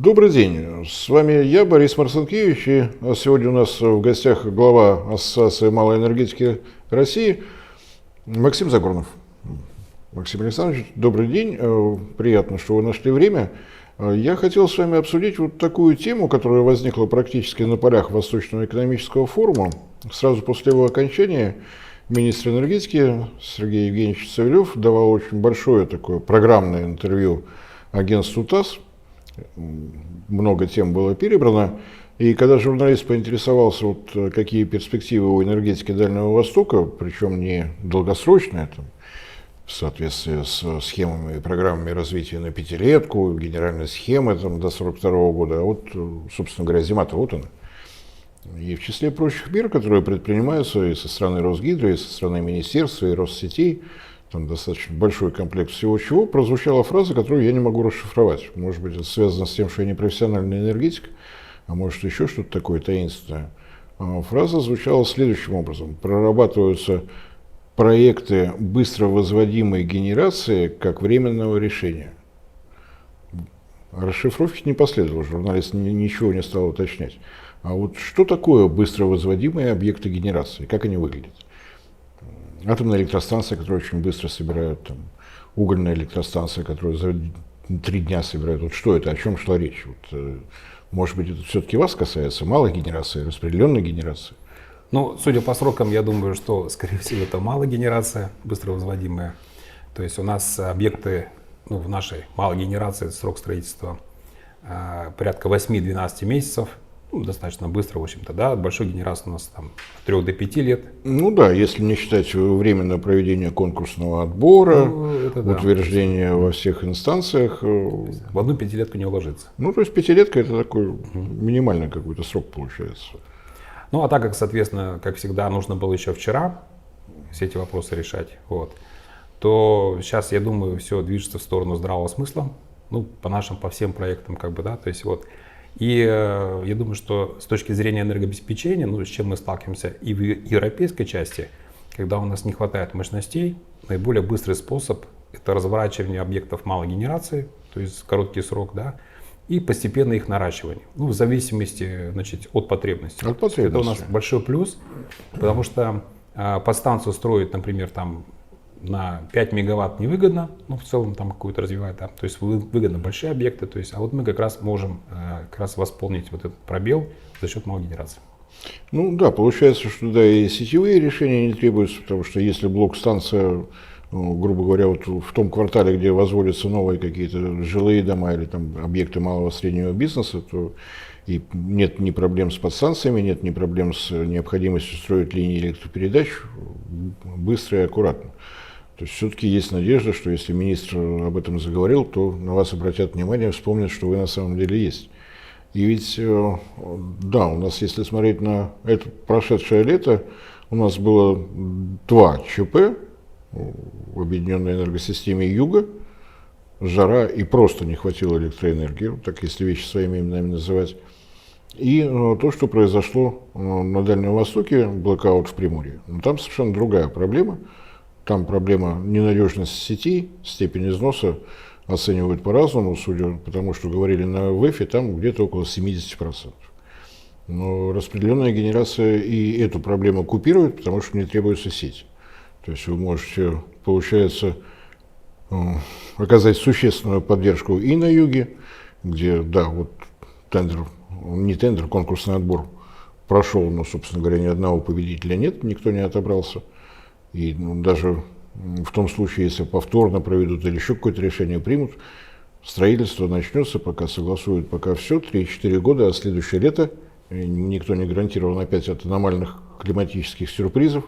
Добрый день, с вами я, Борис Марцинкевич, и сегодня у нас в гостях глава Ассоциации малой энергетики России Максим Загорнов. Максим Александрович, добрый день, приятно, что вы нашли время. Я хотел с вами обсудить вот такую тему, которая возникла практически на полях Восточного экономического форума. Сразу после его окончания министр энергетики Сергей Евгеньевич Савельев давал очень большое такое программное интервью агентству ТАСС. Много тем было перебрано. И когда журналист поинтересовался, вот, какие перспективы у энергетики Дальнего Востока, причем не долгосрочные, там, в соответствии с схемами и программами развития на пятилетку, генеральной схемы там, до 1942 года, а вот, собственно говоря, зима-то вот она. И в числе прочих мер, которые предпринимаются и со стороны Росгидро, и со стороны министерства, и Россетей, там достаточно большой комплект всего чего, прозвучала фраза, которую я не могу расшифровать. Может быть, это связано с тем, что я не профессиональный энергетик, а может еще что-то такое таинственное. Фраза звучала следующим образом. Прорабатываются проекты быстро возводимой генерации как временного решения. Расшифровки не последовало, журналист ничего не стал уточнять. А вот что такое быстро возводимые объекты генерации, как они выглядят? Атомная электростанция, которую очень быстро собирают, там, угольная электростанция, которую за 3 дня собирают. Вот что это, о чем шла речь? Вот, может быть, это все-таки вас касается, малой генерации, распределенной генерации? Ну, судя по срокам, я думаю, что, скорее всего, это малая генерация, быстро возводимая. То есть у нас объекты, ну, в нашей малой генерации срок строительства порядка 8-12 месяцев. Ну, достаточно быстро, в общем-то, да. Большой генерации у нас там от 3 до 5 лет. Ну да, если не считать временное проведение конкурсного отбора, утверждение во всех инстанциях. В одну пятилетку не уложится. Ну, то есть пятилетка это такой минимальный какой-то срок получается. Ну, а так как, соответственно, как всегда, нужно было еще вчера все эти вопросы решать, вот, то сейчас, я думаю, все движется в сторону здравого смысла. Ну, по всем проектам, как бы, да, то есть вот. И я думаю, что с точки зрения энергообеспечения, ну, с чем мы сталкиваемся и в европейской части, когда у нас не хватает мощностей, наиболее быстрый способ – это разворачивание объектов малой генерации, то есть короткий срок, да, и постепенно их наращивание, ну, в зависимости, значит, от потребностей. От потребностей. Это у нас большой плюс, потому что подстанцию строить, например, там, на 5 мегаватт невыгодно, ну, в целом там какую-то развивать, да, то есть выгодно большие объекты, то есть, а вот мы как раз можем как раз восполнить вот этот пробел за счет малой генерации. Ну да, получается, что да, и сетевые решения не требуются, потому что если блок-станция, грубо говоря, вот в том квартале, где возводятся новые какие-то жилые дома или там объекты малого и среднего бизнеса, то и нет ни проблем с подстанциями, нет ни проблем с необходимостью строить линии электропередач быстро и аккуратно. То есть все-таки есть надежда, что если министр об этом заговорил, то на вас обратят внимание, вспомнят, что вы на самом деле есть. И ведь, да, у нас, если смотреть на это прошедшее лето, у нас было 2 ЧП в объединенной энергосистеме Юга, жара и просто не хватило электроэнергии, так если вещи своими именами называть. И то, что произошло на Дальнем Востоке, блэкаут в Приморье. Но там совершенно другая проблема. Там проблема ненадежности сети, степень износа оценивают по-разному, судя по тому, что говорили на ВЭФе, там где-то около 70%. Но распределенная генерация и эту проблему купирует, потому что не требуется сеть. То есть вы можете, получается, оказать существенную поддержку и на юге, где, да, вот конкурсный отбор прошел, но, собственно говоря, ни одного победителя нет, никто не отобрался. И даже в том случае, если повторно проведут или еще какое-то решение примут, строительство начнется, пока согласуют, пока все, 3-4 года, а следующее лето, никто не гарантирован опять от аномальных климатических сюрпризов,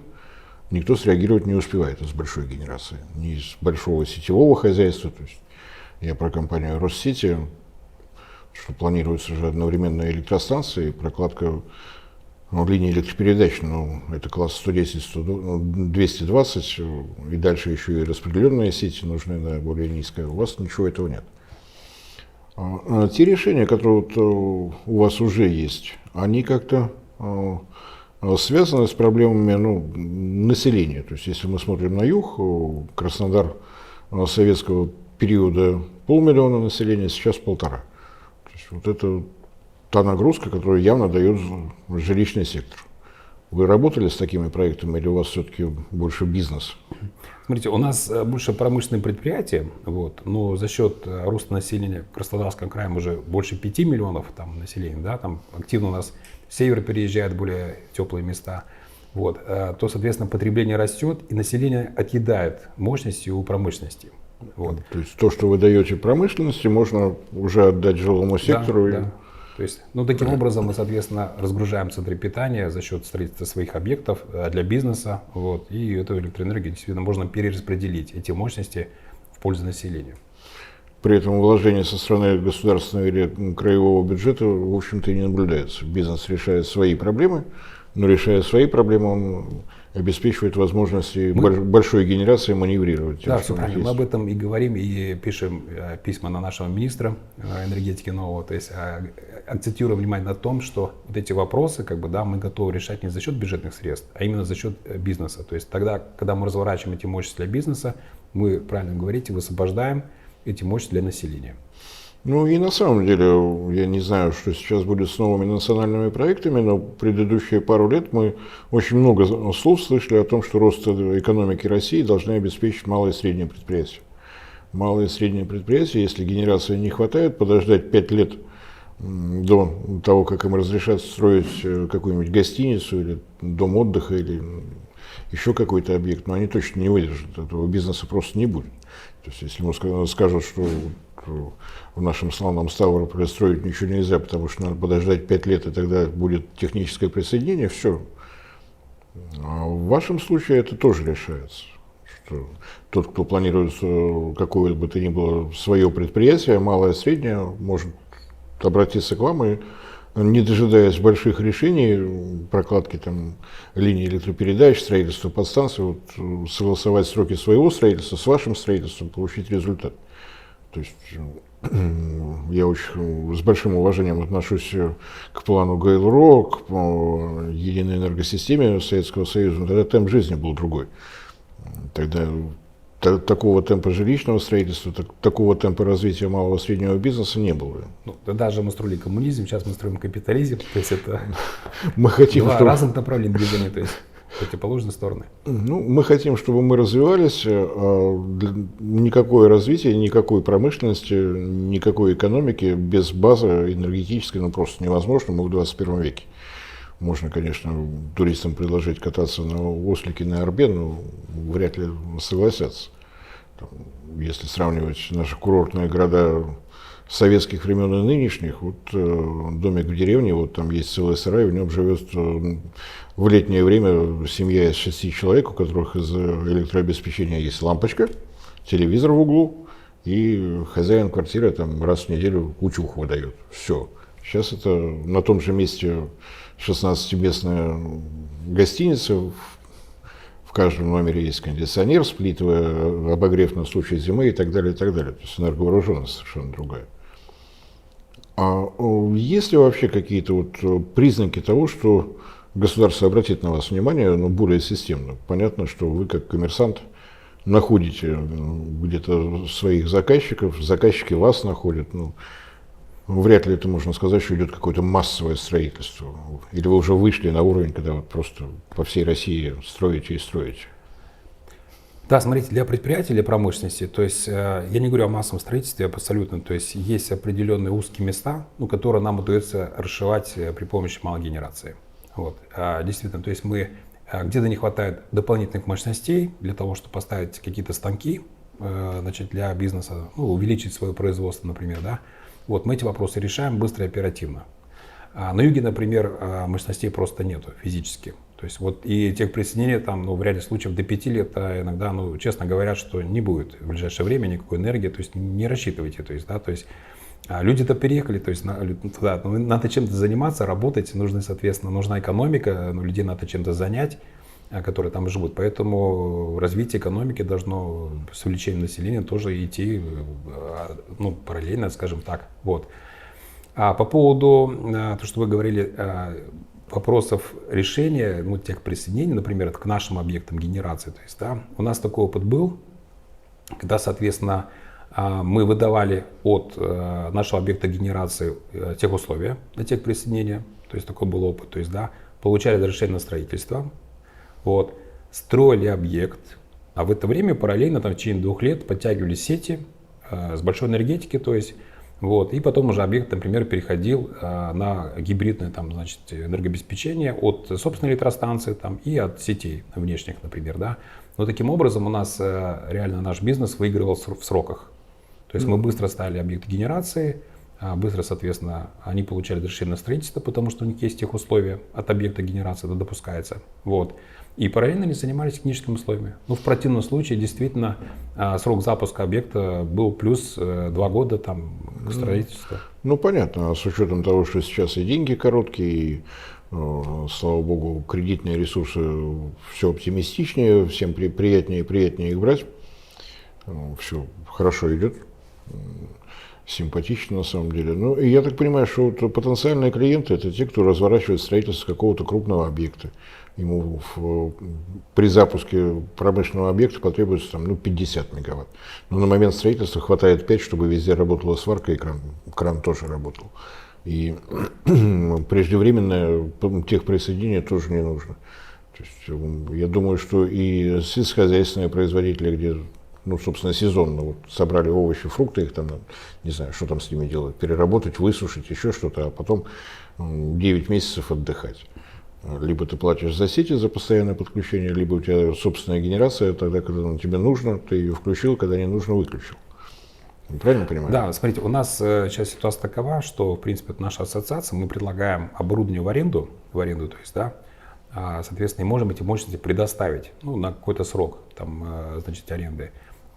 никто среагировать не успевает из большой генерации, не из большого сетевого хозяйства. То есть я про компанию Россети, что планируется же одновременно электростанции, прокладка линии электропередач, ну, это класс 110, 220, и дальше еще и распределенные сети нужны на более низкое. У вас ничего этого нет. Те решения, которые вот у вас уже есть, они как-то связаны с проблемами, ну, населения. То есть, если мы смотрим на юг, Краснодар советского периода 500 000 населения, сейчас 1,5. То есть вот это та нагрузка, которую явно дает жилищный сектор. Вы работали с такими проектами или у вас все-таки больше бизнес? Смотрите, у нас больше промышленные предприятия, вот, но за счет роста населения в Краснодарском крае уже больше 5 миллионов там, населения, да, там активно у нас с севера переезжают в более теплые места, вот, то, соответственно, потребление растет и население отъедает мощности у промышленности. Вот. То есть то, что вы даете промышленности, можно уже отдать жилому сектору. Да, да. То есть, ну, таким образом мы, соответственно, разгружаем центры питания за счет строительства своих объектов для бизнеса. Вот, и эту электроэнергию действительно можно перераспределить, эти мощности, в пользу населения. При этом вложения со стороны государственного или краевого бюджета, в общем-то, и не наблюдается. Бизнес решает свои проблемы, но решая свои проблемы, он обеспечивает возможности большой генерации маневрировать. Да, все правильно. Мы об этом и говорим, и пишем письма на нашего министра энергетики нового. То есть акцентируем внимание на том, что вот эти вопросы, как бы, да, мы готовы решать не за счет бюджетных средств, а именно за счет бизнеса. То есть тогда, когда мы разворачиваем эти мощности для бизнеса, мы, правильно говорите, высвобождаем эти мощности для населения. Ну и на самом деле, я не знаю, что сейчас будет с новыми национальными проектами, но предыдущие пару лет мы очень много слов слышали о том, что рост экономики России должны обеспечить малые и средние предприятия. Малые и средние предприятия, если генерации не хватает, подождать 5 лет до того, как им разрешат строить какую-нибудь гостиницу или дом отдыха или еще какой-то объект, но они точно не выдержат, этого бизнеса просто не будет. То есть если ему скажут, что в нашем славном Ставрополе строить ничего нельзя, потому что надо подождать 5 лет, и тогда будет техническое присоединение, все. А в вашем случае это тоже решается. Что тот, кто планирует какое бы то ни было свое предприятие, малое, среднее, может обратиться к вам и, не дожидаясь больших решений, прокладки там линий электропередач, строительства подстанций, вот, согласовать сроки своего строительства с вашим строительством, получить результат. То есть я очень с большим уважением отношусь к плану ГЛРО, к единой энергосистеме Советского Союза, но тогда темп жизни был другой. Тогда такого темпа жилищного строительства, такого темпа развития малого и среднего бизнеса не было. Ну, даже мы строили коммунизм, сейчас мы строим капитализм, то есть это мы хотим, два разных направления движения, то есть противоположные стороны. Ну, мы хотим, чтобы мы развивались, никакое развитие, никакой промышленности, никакой экономики без базы энергетической, ну, просто невозможно, мы в 21 веке. Можно, конечно, туристам предложить кататься на ослике на Орбе, но вряд ли согласятся. Если сравнивать наши курортные города советских времен и нынешних, вот домик в деревне, вот там есть целый сарай, в нем живет в летнее время семья из 6 человек, у которых из электрообеспечения есть лампочка, телевизор в углу, и хозяин квартиры там раз в неделю кучух выдает. Все. Сейчас это на том же месте 16-местная гостиница, в каждом номере есть кондиционер, сплитовый обогрев на случай зимы и так далее, и так далее. То есть энерговооруженность совершенно другая. А есть ли вообще какие-то вот признаки того, что государство обратит на вас внимание, но более системно? Понятно, что вы как коммерсант находите где-то своих заказчиков, заказчики вас находят. Ну, вряд ли это можно сказать, что идет какое-то массовое строительство. Или вы уже вышли на уровень, когда вот просто по всей России строите и строите? Да, смотрите, для предприятий, для промышленности, то есть я не говорю о массовом строительстве абсолютно, то есть есть определенные узкие места, ну, которые нам удается расшивать при помощи малой генерации. Вот. Действительно, то есть мы где-то не хватает дополнительных мощностей для того, чтобы поставить какие-то станки, значит, для бизнеса, ну, увеличить свое производство, например, да. Вот, мы эти вопросы решаем быстро и оперативно. На юге, например, мощностей просто нету физически. То есть вот и техприсоединения там, ну, в ряде случаев до 5 лет иногда, ну, честно говорят, что не будет в ближайшее время никакой энергии, то есть не рассчитывайте, то есть, да, то есть люди-то переехали, то есть туда, ну, надо чем-то заниматься, работать, нужна экономика, ну, людей надо чем-то занять, которые там живут. Поэтому развитие экономики должно с увеличением населения тоже идти, ну, параллельно, скажем так. Вот. А по поводу, то, что вы говорили, вопросов решения, ну, техприсоединения, например, к нашим объектам генерации, то есть, да, у нас такой опыт был, когда, соответственно, Мы выдавали от нашего объекта генерации тех условия для тех присоединения, то есть такой был опыт, то есть, да, получали разрешение на строительство, вот, строили объект, а в это время параллельно там, в течение 2 лет подтягивали сети с большой энергетики, то есть, вот, и потом уже объект, например, переходил на гибридное там, значит, энергообеспечение от собственной электростанции там, и от сетей внешних, например, да. Но таким образом у нас реально наш бизнес выигрывал в сроках. То есть мы быстро ставили объекты генерации, быстро, соответственно, они получали разрешение на строительство, потому что у них есть тех условия от объекта генерации, это допускается. Вот. И параллельно они занимались техническими условиями. Ну, в противном случае, действительно, срок запуска объекта был плюс 2 года там, к строительству. Ну, понятно. А с учетом того, что сейчас и деньги короткие, и, слава богу, кредитные ресурсы все оптимистичнее, всем приятнее и приятнее их брать. Все хорошо идет. Симпатично на самом деле. Ну, и я так понимаю, что вот потенциальные клиенты — это те, кто разворачивает строительство какого-то крупного объекта. Ему при запуске промышленного объекта потребуется там, ну, 50 мегаватт. Но на момент строительства хватает 5, чтобы везде работала сварка, и кран тоже работал. И преждевременное техприсоединение тоже не нужно. То есть, я думаю, что и сельскохозяйственные производители, где, ну, собственно, сезонно вот собрали овощи, фрукты, их там, не знаю, что там с ними делать, переработать, высушить, еще что-то, а потом 9 месяцев отдыхать. Либо ты платишь за сети, за постоянное подключение, либо у тебя собственная генерация, тогда, когда тебе нужно, ты ее включил, когда не нужно, выключил. Правильно понимаю? Да, смотрите, у нас сейчас ситуация такова, что, в принципе, наша ассоциация, мы предлагаем оборудование в аренду, то есть, да, соответственно, и можем эти мощности предоставить, ну, на какой-то срок, там, значит, аренды.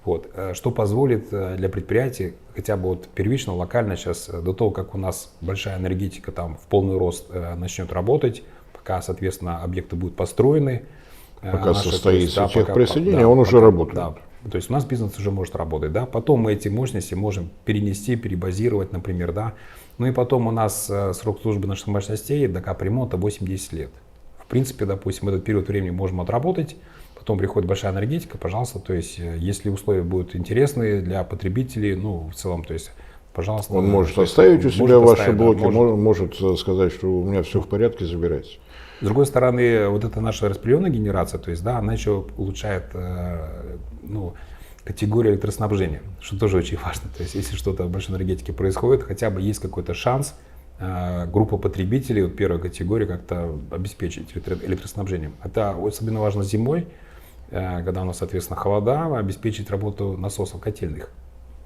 Вот. Что позволит для предприятий хотя бы вот первично, локально сейчас, до того, как у нас большая энергетика там в полный рост начнет работать, пока, соответственно, объекты будут построены. Пока состоится да, техприсоединение, да, он уже работает. Да, то есть у нас бизнес уже может работать, да. Потом мы эти мощности можем перенести, перебазировать, например, да. Ну и потом у нас срок службы наших мощностей до капремонта 8-10 лет. В принципе, допустим, этот период времени можем отработать. Потом приходит большая энергетика, пожалуйста, то есть, если условия будут интересные для потребителей, ну, в целом, то есть, пожалуйста. Он может оставить у себя ваши блоки, да, может сказать, что у меня все в порядке, забирайте. С другой стороны, вот эта наша распределенная генерация, то есть, да, она еще улучшает, ну, категорию электроснабжения, что тоже очень важно. То есть, если что-то в большой энергетике происходит, хотя бы есть какой-то шанс группа потребителей, вот первой категории, как-то обеспечить электроснабжением. Это особенно важно зимой, когда у нас, соответственно, холода, обеспечить работу насосов котельных.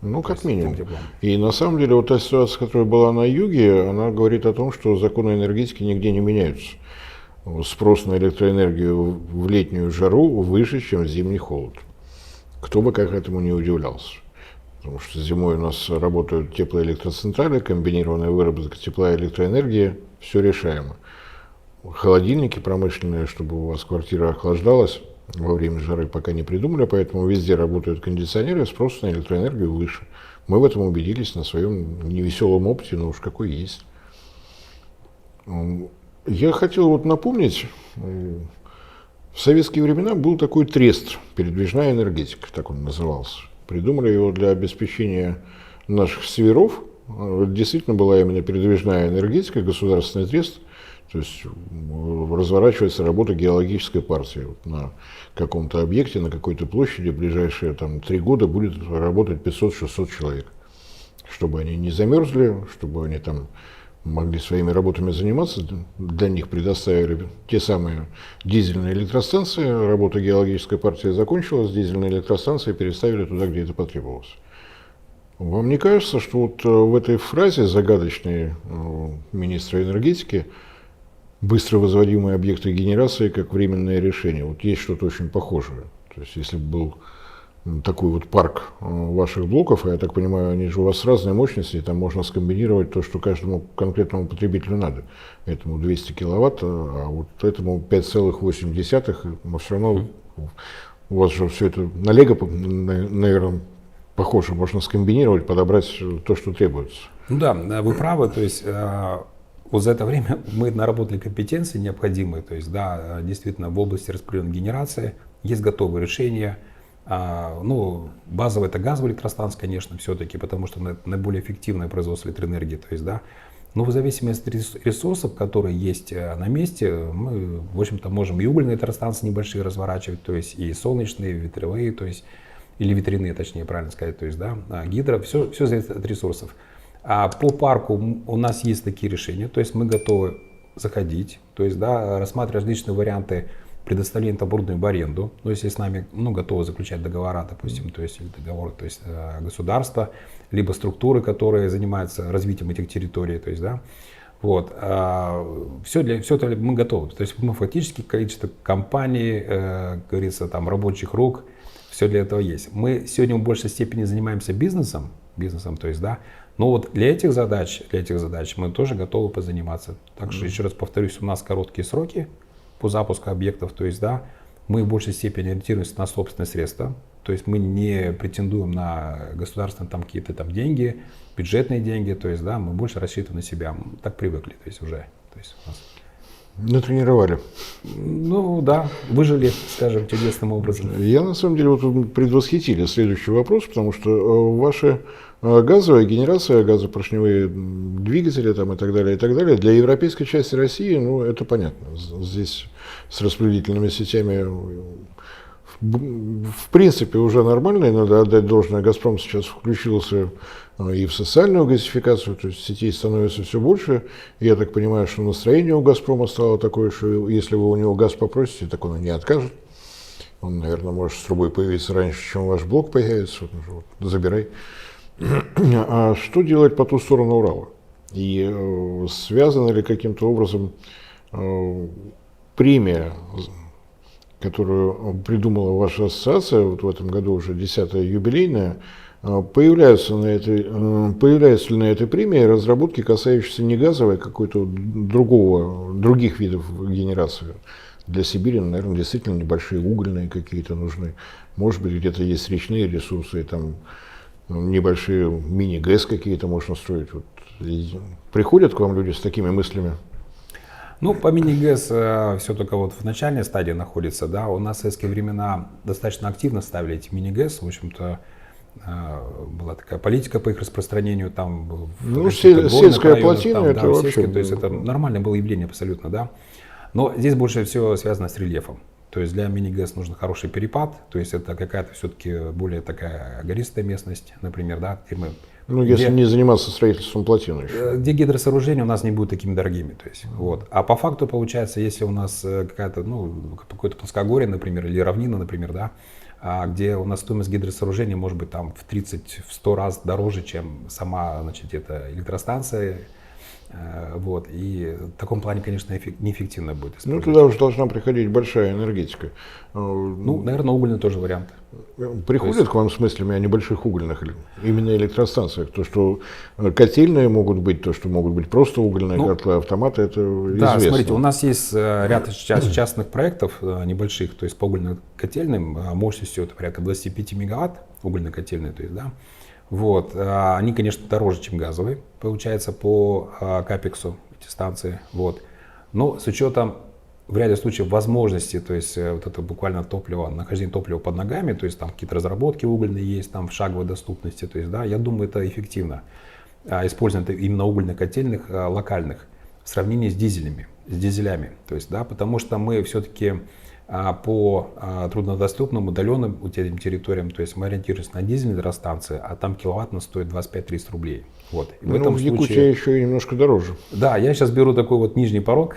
Ну, как минимум. И на самом деле, вот та ситуация, которая была на юге, она говорит о том, что законы энергетики нигде не меняются. Спрос на электроэнергию в летнюю жару выше, чем в зимний холод. Кто бы как этому не удивлялся. Потому что зимой у нас работают теплоэлектроцентрали, комбинированная выработка тепла и электроэнергии, все решаемо. Холодильники промышленные, чтобы у вас квартира охлаждалась во время жары, пока не придумали, поэтому везде работают кондиционеры, спрос на электроэнергию выше. Мы в этом убедились на своем невеселом опыте, но уж какой есть. Я хотел вот напомнить, в советские времена был такой трест «Передвижная энергетика», так он назывался. Придумали его для обеспечения наших северов. Действительно была именно передвижная энергетика, государственный трест. То есть разворачивается работа геологической партии. Вот на каком-то объекте, на какой-то площади в ближайшие там, 3 года будет работать 500-600 человек. Чтобы они не замерзли, чтобы они там могли своими работами заниматься, для них предоставили те самые дизельные электростанции. Работа геологической партии закончилась, дизельные электростанции переставили туда, где это потребовалось. Вам не кажется, что вот в этой фразе загадочной министра энергетики быстро возводимые объекты генерации как временное решение, вот есть что-то очень похожее? То есть если бы был такой вот парк ваших блоков, я так понимаю, они же у вас с разной мощности, и там можно скомбинировать то, что каждому конкретному потребителю надо. Этому 200 киловатт, а вот этому 5,8, но все равно у вас же все это на лего, наверное, похоже, можно скомбинировать, подобрать то, что требуется. Ну да, вы правы, то есть вот за это время мы наработали компетенции необходимые, то есть да, действительно в области распределенной генерации есть готовые решения. Ну, базовая это газовая электростанция, конечно, все-таки, потому что это наиболее эффективное производство электроэнергии, то есть, да. Но в зависимости от ресурсов, которые есть на месте, мы, в общем-то, можем и угольные электростанции небольшие разворачивать, то есть и солнечные, и ветряные, то есть, или ветряные, точнее, правильно сказать, то есть, да, гидро, все зависит от ресурсов. А по парку у нас есть такие решения, то есть мы готовы заходить, то есть, да, рассматривать различные варианты предоставления оборудования в аренду, то есть если с нами, ну, готовы заключать договора, допустим, то есть или договор, то есть государства, либо структуры, которые занимаются развитием этих территорий, то есть, да, вот, все это мы готовы, то есть мы фактически количество компаний, как говорится, там рабочих рук, все для этого есть. Мы сегодня в большей степени занимаемся бизнесом, то есть, да, но вот для этих задач мы тоже готовы позаниматься. Так что, еще раз повторюсь, у нас короткие сроки по запуску объектов, то есть, да, мы в большей степени ориентируемся на собственные средства, то есть мы не претендуем на государственные там какие-то там деньги, бюджетные деньги, то есть, да, мы больше рассчитываем на себя, мы так привыкли, то есть уже, то есть у нас. Натренировали. Ну да, выжили, скажем, чудесным образом. Я на самом деле вот вы предвосхитили следующий вопрос, потому что ваша газовая генерация, газопоршневые двигатели там, и так далее, для европейской части России, ну это понятно. Здесь с распределительными сетями в принципе уже нормально, и надо отдать должное. «Газпром» сейчас включился и в социальную газификацию, то есть сетей становится все больше. Я так понимаю, что настроение у «Газпрома» стало такое, что если вы у него газ попросите, так он и не откажет. Он, наверное, может с трубой появиться раньше, чем ваш блок появится. Вот, забирай. А что делать по ту сторону Урала? И связана ли каким-то образом премия, которую придумала ваша ассоциация, вот в этом году уже 10-я юбилейная, появляются ли на этой премии разработки, касающиеся не газовой, а какой-то других видов генерации? Для Сибири, наверное, действительно небольшие угольные какие-то нужны. Может быть, где-то есть речные ресурсы, и там небольшие мини-ГЭС какие-то можно строить. Вот. Приходят к вам люди с такими мыслями? Ну, по мини-ГЭС все только вот в начальной стадии находится, да. У нас в советские времена достаточно активно ставили эти мини-ГЭС, в общем-то, была такая политика по их распространению там. Ну, сельская плотина, там, это да, вообще... то есть это нормальное было явление абсолютно, да. Но здесь больше всего связано с рельефом. То есть для мини-ГЭС нужен хороший перепад, то есть это какая-то все-таки более такая гористая местность, например, да, где мы... Ну, если не заниматься строительством плотины еще. Где гидросооружения у нас не будут такими дорогими. То есть, вот. А по факту получается, если у нас какая-то, ну, какое-то плоскогорье, например, или равнина, например, да, где у нас стоимость гидросооружения может быть там в 30-100 раз дороже, чем сама, значит, эта электростанция. Вот. И в таком плане, конечно, неэффективно будет. Ну, туда уже должна приходить большая энергетика. Ну, наверное, угольный тоже вариант. Приходят к вам с мыслями о небольших угольных именно электростанциях? То, что котельные могут быть, то, что могут быть просто угольные котлы, автоматы, это да, известно. Смотрите, у нас есть ряд частных проектов небольших, то есть по угольным котельным мощностью это порядка 25 мегаватт угольной котельной, то есть, да. Вот. Они, конечно, дороже, чем газовые, получается, по капексу эти станции. Вот. Но с учетом в ряде случаев возможности, то есть вот это буквально топливо, нахождение топлива под ногами, то есть там какие-то разработки угольные есть, там в шаговой доступности, то есть, да, я думаю, это эффективно. Использование именно угольных котельных локальных в сравнении с дизелями, то есть, да, потому что мы все-таки по труднодоступным, удаленным этим территориям, то есть мы ориентируемся на дизельные электростанции, а там киловатт стоит 25-30 рублей. Вот. В этом Якутии еще и немножко дороже. Да, я сейчас беру такой вот нижний порог,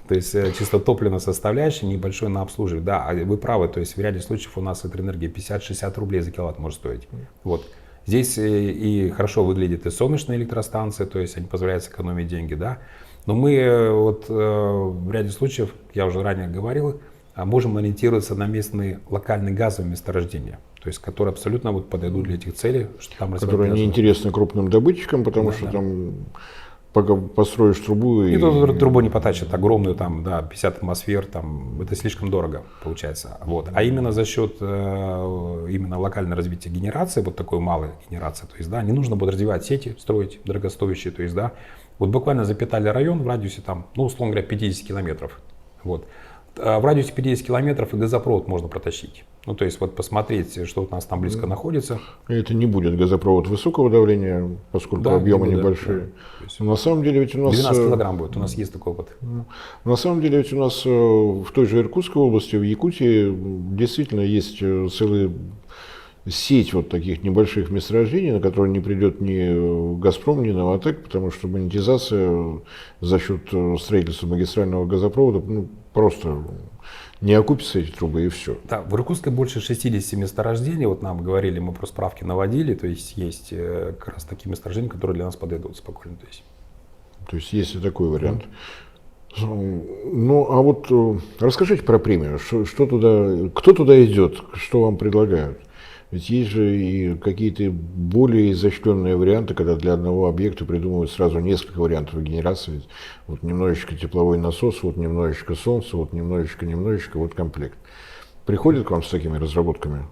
то есть чисто топливная составляющая, небольшой на обслуживание. Да, вы правы, то есть в ряде случаев у нас электроэнергия 50-60 рублей за киловатт может стоить. Вот. Здесь и хорошо выглядит и солнечные электростанции, то есть они позволяют сэкономить деньги, да. Но мы вот в ряде случаев, я уже ранее говорил, можем ориентироваться на местные локальные газовые месторождения, то есть которые абсолютно вот подойдут для этих целей, что там которые не интересны крупным добытчикам, потому что там пока построишь трубу и трубу не потащат огромную, там, да, 50 атмосфер, там, это слишком дорого получается. Вот. А именно за счет именно локального развития генерации, вот такой малой генерации, то есть, да, не нужно будет развивать сети, строить дорогостоящие, то есть, да, вот буквально запитали район в радиусе там, ну, условно говоря, 50 километров. Вот. В радиусе 50 километров и газопровод можно протащить. Ну, то есть вот посмотреть, что у нас там близко находится. Это не будет газопровод высокого давления, поскольку Да, объемы не будет, небольшие. да. То есть На самом деле ведь у нас... 12 килограмм будет, у нас есть такой опыт. На самом деле ведь у нас в той же Иркутской области, в Якутии, действительно есть целая сеть вот таких небольших месторождений, на которые не придет ни «Газпром», ни «Новатэк», потому что монетизация за счет строительства магистрального газопровода просто не окупятся эти трубы и все. Да, в Иркутске больше 60 месторождений, вот нам говорили, мы просто справки наводили, то есть есть как раз такие месторождения, которые для нас подойдут спокойно. То есть есть и такой вариант. Ну, а вот расскажите про премию, что туда, кто туда идет, что вам предлагают? Ведь есть же и какие-то более изощренные варианты, когда для одного объекта придумывают сразу несколько вариантов генерации. Ведь вот немножечко тепловой насос, вот немножечко солнце, вот немножечко, вот комплект. Приходят к вам с такими разработками?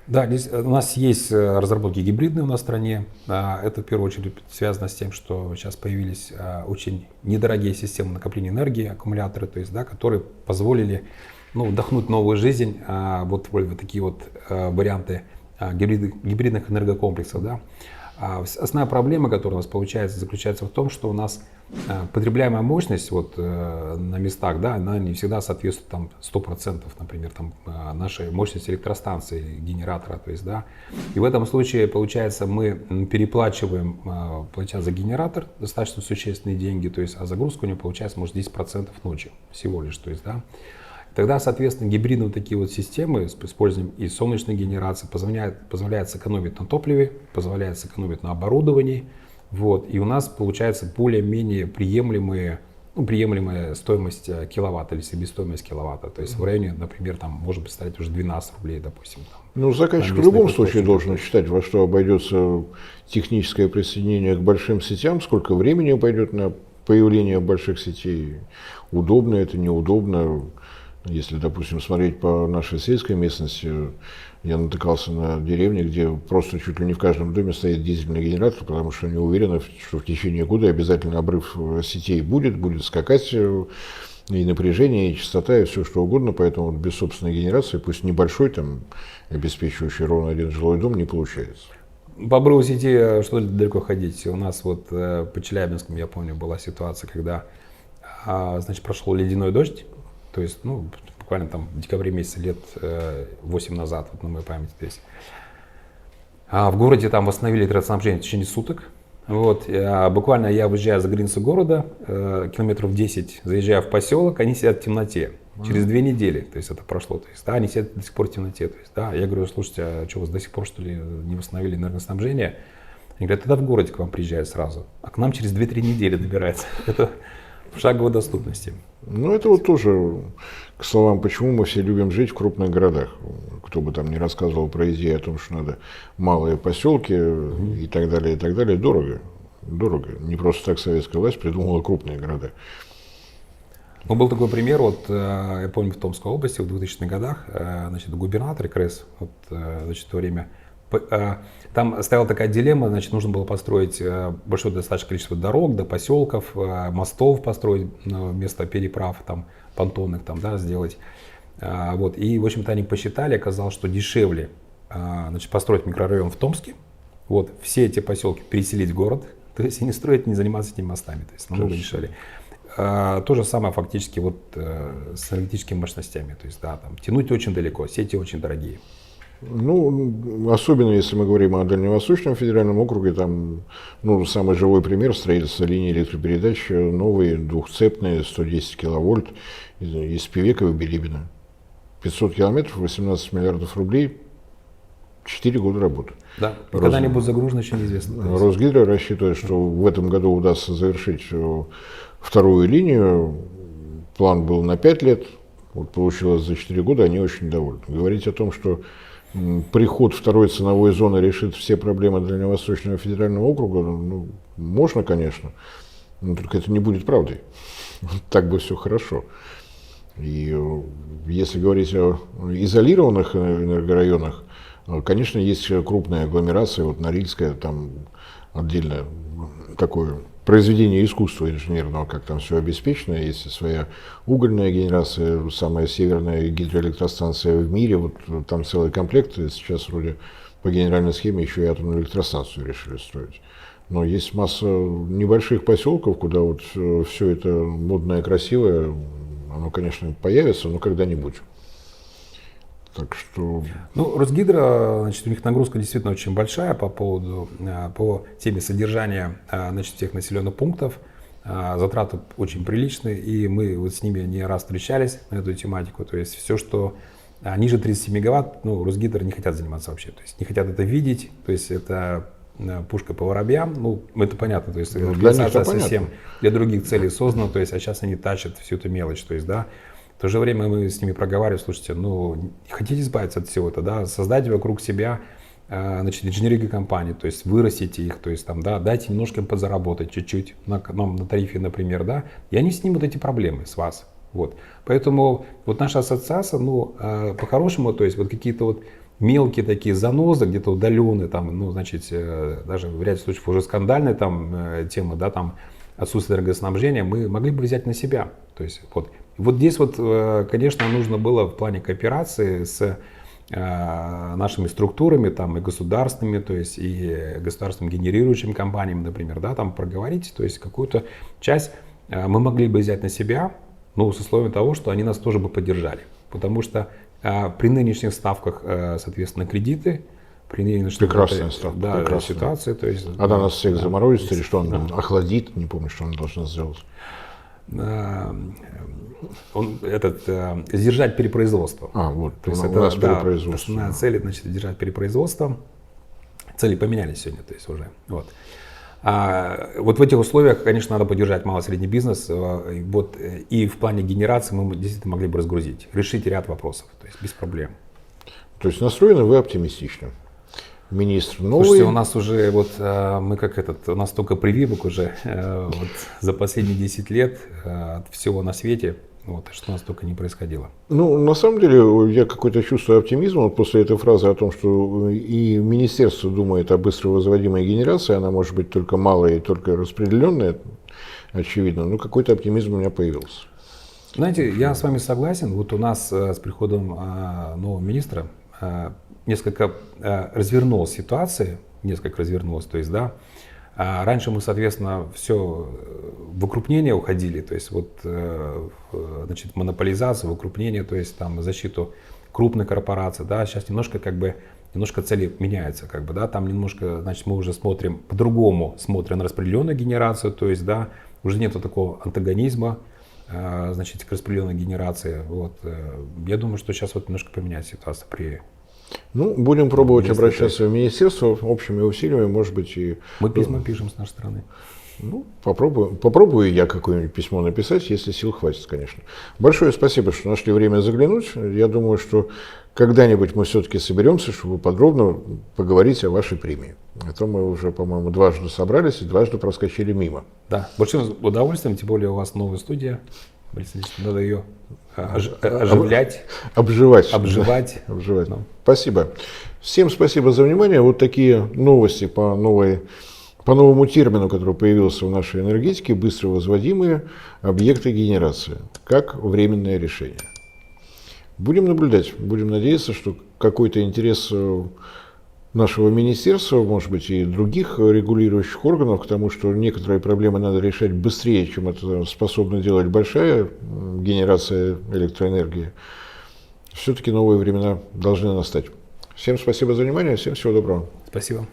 Да, здесь у нас есть разработки гибридные у нас в стране. Это в первую очередь связано с тем, что сейчас появились очень недорогие системы накопления энергии, аккумуляторы, то есть, да, которые позволили вдохнуть новую жизнь вот в такие вот варианты гибридных энергокомплексов. Да. Основная проблема, которая у нас получается, заключается в том, что у нас потребляемая мощность вот, на местах, да, она не всегда соответствует там, 100%, например, там, нашей мощности электростанции, генератора. То есть, да. И в этом случае, получается, мы переплачиваем платя за генератор достаточно существенные деньги, то есть, а загрузка у него получается может 10% ночи всего лишь. То есть, да. Тогда, соответственно, гибридные вот такие вот системы с использованием и солнечной генерации позволяет сэкономить на топливе, позволяет сэкономить на оборудовании. Вот, и у нас получается более-менее приемлемая стоимость киловатта или себестоимость киловатта. То есть в районе, например, там можно представить уже 12 рублей, допустим. Там, ну, заказчик в любом случае должен считать, во что обойдется техническое присоединение к большим сетям, сколько времени пойдет на появление больших сетей, удобно это, неудобно. Если, допустим, смотреть по нашей сельской местности, я натыкался на деревни, где просто чуть ли не в каждом доме стоит дизельный генератор, потому что они уверены, что в течение года обязательно обрыв сетей будет скакать и напряжение, и частота, и все что угодно, поэтому без собственной генерации, пусть небольшой, там, обеспечивающий ровно один жилой дом, не получается. По обрыву сети что далеко ходить? У нас вот по Челябинскому, я помню, была ситуация, когда значит, прошел ледяной дождь. То есть, буквально там в декабре месяце лет 8 назад, вот на моей памяти здесь. В городе там восстановили электроснабжение в течение суток. Вот, буквально я выезжаю за границу города, километров 10, заезжаю в поселок, они сидят в темноте. Через 2 недели, то есть это прошло. То есть, да, они сидят до сих пор в темноте. То есть, да, я говорю, слушайте, а что, вы до сих пор, что ли, не восстановили энергоснабжение? Они говорят, тогда в городе к вам приезжают сразу, а к нам через 2-3 недели добирается. Это в шаговой доступности. Ну, это вот тоже, к словам, почему мы все любим жить в крупных городах. Кто бы там ни рассказывал про идею о том, что надо малые поселки и так далее, дорого. Дорого. Не просто так советская власть придумала крупные города. Ну, был такой пример, вот, я помню, в Томской области в 2000-х годах, значит, губернатор КРЭС, вот, значит, в то время, там стояла такая дилемма, значит, нужно было построить большое достаточное количество дорог до поселков, мостов построить вместо переправ, там, понтонных, там, да, сделать. Вот, и, в общем-то, они посчитали, оказалось, что дешевле, значит, построить микрорайон в Томске, вот, все эти поселки переселить в город, то есть и не строить, не заниматься этими мостами, то есть намного дешевле. То же самое фактически вот с энергетическими мощностями, то есть, да, там, тянуть очень далеко, сети очень дорогие. Ну, особенно если мы говорим о Дальневосточном федеральном округе, там, самый живой пример строительства линии электропередач, новые двухцепные, 110 киловольт, из Певека в Билибино. 500 километров, 18 миллиардов рублей, 4 года работы. Да, и когда они будут загружены, еще неизвестно. Росгидро рассчитывает, что в этом году удастся завершить вторую линию. План был на 5 лет, вот получилось за 4 года, они очень довольны. Говорить о том, что приход второй ценовой зоны решит все проблемы Дальневосточного федерального округа, можно, конечно, но только это не будет правдой. Так бы все хорошо. И если говорить о изолированных энергорайонах, конечно, есть крупные агломерации, вот Норильская, там отдельно такое произведение искусства инженерного, как там все обеспечено. Есть своя угольная генерация, самая северная гидроэлектростанция в мире. Вот там целый комплект. Сейчас вроде по генеральной схеме еще и атомную электростанцию решили строить. Но есть масса небольших поселков, куда вот все это модное, красивое, оно, конечно, появится, но когда-нибудь. Так что... Ну, Росгидро, значит, у них нагрузка действительно очень большая по теме содержания, значит, всех населенных пунктов. Затраты очень приличные, и мы вот с ними не раз встречались на эту тематику. То есть все, что ниже 30 мегаватт, ну, Росгидро не хотят заниматься вообще. То есть не хотят это видеть, то есть это пушка по воробьям, ну, это понятно, то есть для совсем для других целей создано, то есть, а сейчас они тащат всю эту мелочь, то есть, да. В то же время мы с ними проговариваем, слушайте, ну, хотите избавиться от всего этого, да, создайте вокруг себя, значит, инженерные компании, то есть вырастите их, то есть там, да, дайте немножко им подзаработать чуть-чуть на тарифе, например, да, и они снимут эти проблемы с вас, вот. Поэтому вот наша ассоциация, ну, по-хорошему, то есть вот какие-то вот мелкие такие занозы, где-то удаленные, там, ну, значит, даже в ряде случаев уже скандальные там темы, да, там, отсутствие энергоснабжения, мы могли бы взять на себя, то есть вот здесь вот, конечно, нужно было в плане кооперации с нашими структурами, там, и государственными, то есть и государственным генерирующим компаниями, например, да, там проговорить, то есть какую-то часть мы могли бы взять на себя, но с условием того, что они нас тоже бы поддержали, потому что при нынешних ставках, соответственно, кредиты, при нынешней прекрасная ставка, да, прекрасная ситуации, то есть она нас всех заморозит, или что он да. охладит, не помню, что он должен сделать. Сдержать перепроизводство. Вот, то есть у это нас да, перепроизводство. основная цель, значит, сдержать перепроизводство. Цели поменялись сегодня, то есть уже. Вот. Вот в этих условиях, конечно, надо поддержать малый и средний бизнес. Вот, и в плане генерации мы действительно могли бы разгрузить, решить ряд вопросов, то есть без проблем. То есть настроены вы оптимистично. Министр новый. Слушайте, у нас уже, вот мы как у нас только прививок уже вот, за последние 10 лет от всего на свете, вот, что у нас только не происходило. Ну, на самом деле, я какое-то чувствую оптимизма вот после этой фразы о том, что и министерство думает о быстро возводимой генерации, она может быть только малая и только распределенная, очевидно, но какой-то оптимизм у меня появился. Знаете, я с вами согласен, вот у нас с приходом нового министра несколько развернулась ситуация, то есть, да, раньше мы, соответственно, все в укрупнение уходили, то есть, вот, значит, монополизацию, в укрупнение, то есть, там, защиту крупных корпораций, да, сейчас немножко, как бы, немножко цели меняются, как бы, да, там немножко, значит, мы уже смотрим, по-другому смотрим на распределенную генерацию, то есть, да, уже нету такого антагонизма, значит, к распределенной генерации, вот, я думаю, что сейчас вот немножко поменяется ситуация при... Ну, будем пробовать обращаться в министерство общими усилиями, может быть, и... Мы письма пишем с нашей стороны. Ну, попробую я какое-нибудь письмо написать, если сил хватит, конечно. Большое спасибо, что нашли время заглянуть. Я думаю, что когда-нибудь мы все-таки соберемся, чтобы подробно поговорить о вашей премии. А то мы уже, по-моему, дважды собрались и дважды проскочили мимо. Да, большим удовольствием, тем более у вас новая студия. Борис Ильич, надо ее оживлять, обживать. Ну. Спасибо. Всем спасибо за внимание. Вот такие новости по новому термину, который появился в нашей энергетике: быстро возводимые объекты генерации, как временное решение. Будем наблюдать, будем надеяться, что какой-то интерес нашего министерства, может быть, и других регулирующих органов к тому, что некоторые проблемы надо решать быстрее, чем это способна делать большая генерация электроэнергии. Все-таки новые времена должны настать. Всем спасибо за внимание, всем всего доброго. Спасибо.